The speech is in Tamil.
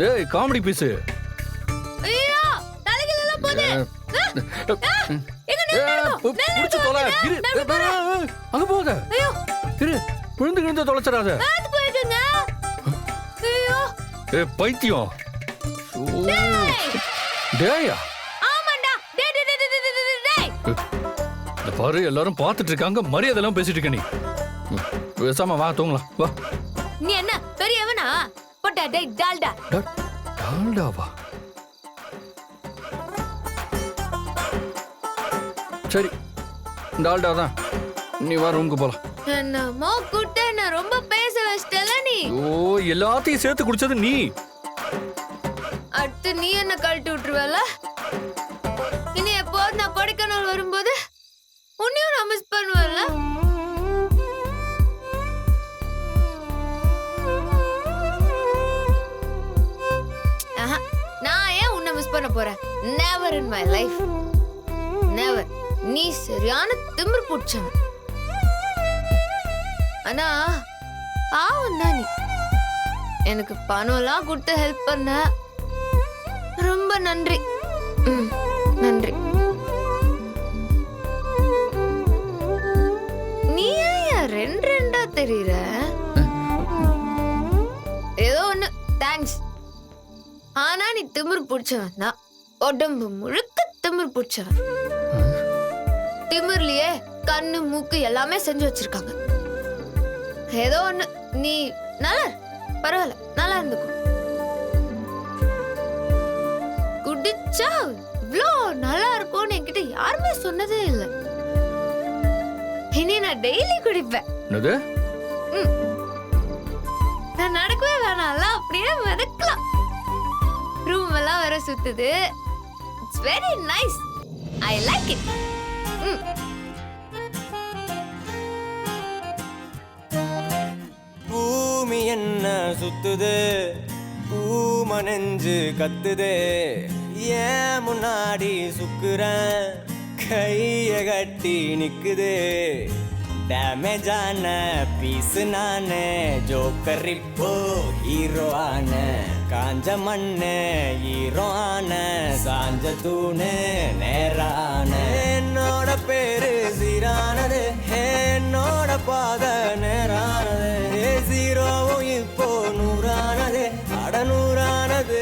ஏய் காமெடி பீஸ். ஐயோ தலையில எல்லாம் போதே. புடிச்சு தொலை. இரு. அங்க போகாத. ஐயோ இரு. விழுந்து தொலைச்சறாத. பாத்து போயிடுங்க. ஐயோ ஏய் பைத்தியம். டேயா. ஆமாண்டா. டேய். இந்த பாரு எல்லாரும் பார்த்துட்டு இருக்காங்க. மரியாதை எல்லாம் பேசிட்டு இருக்க நீ. பேசாம வா தூங்கலாம். வா. நீ என்ன பெரியவனா? போடா டேய் டால்டா. டால்டாவா? சரி டால்டா தான். நீ வா ரூமுக்கு போலாம். என்னமோ குட்ட என்ன ரொம்ப பேச வச்சிட்டல நீ. ஓ எல்லாத்தையும் சேர்த்து குடிச்சது நீ. அடுத்து நீ என்ன கழட்டி விட்டுருவல. இனி எப்போது நான் கொடைக்கானல் வரும்போது உன்னையும் நான் மிஸ் பண்ணுவேன்ல. நான் ஏன் உன்னை மிஸ் பண்ண போறேன்? Never in my life. Never. நீ சரியான திமிர் பிடிச்சவன். ஆனா பாவம் தான் நீ. எனக்கு பணம்லாம் கொடுத்து ஹெல்ப் பண்ண. ரொம்ப நன்றி. நன்றி. நீ ஏன் ரெண்டு ரெண்டா தெரியற? ஏதோ ஒண்ணு தேங்க்ஸ். ஆனா நீ திமிர் பிடிச்சவன் தான். உடம்பு முழுக்க திமிர் பிடிச்சவன். திமிர்லயே கண்ணு மூக்கு எல்லாமே செஞ்சு வச்சிருக்காங்க. ஏதோ ஒண்ணு நீ நல்லா பரவாயில்ல நல்லா இருந்துக்கும். குடிச்சா இவ்ளோ நல்லா இருக்கும்னு என்கிட்ட யாருமே சொன்னதே இல்லை. இனி நான் டெய்லி குடிப்பேன். நான் நடக்கவே வேணாம்ல, அப்படியே மிதக்கலாம். ரூம் எல்லாம் வர சுத்துது. It's very nice. I like it. பூமி என்ன சுத்துது, பூமனெஞ்சு கத்துதே, ஏன் முன்னாடி சுக்குறேன் கைய கட்டி நிக்குதே. டேமேஜான பீஸ் நானே, ஜோக்கர் இப்போ ஹீரோ ஆன, காஞ்ச மண்ணு ஹீரோ ஆன, சாஞ்ச தூணு நேரான. என்னோட பேரு சீரானது, என்னோட பாத நேரானது, ஜீரோவும் இப்போ நூறானது, அட நூறானது.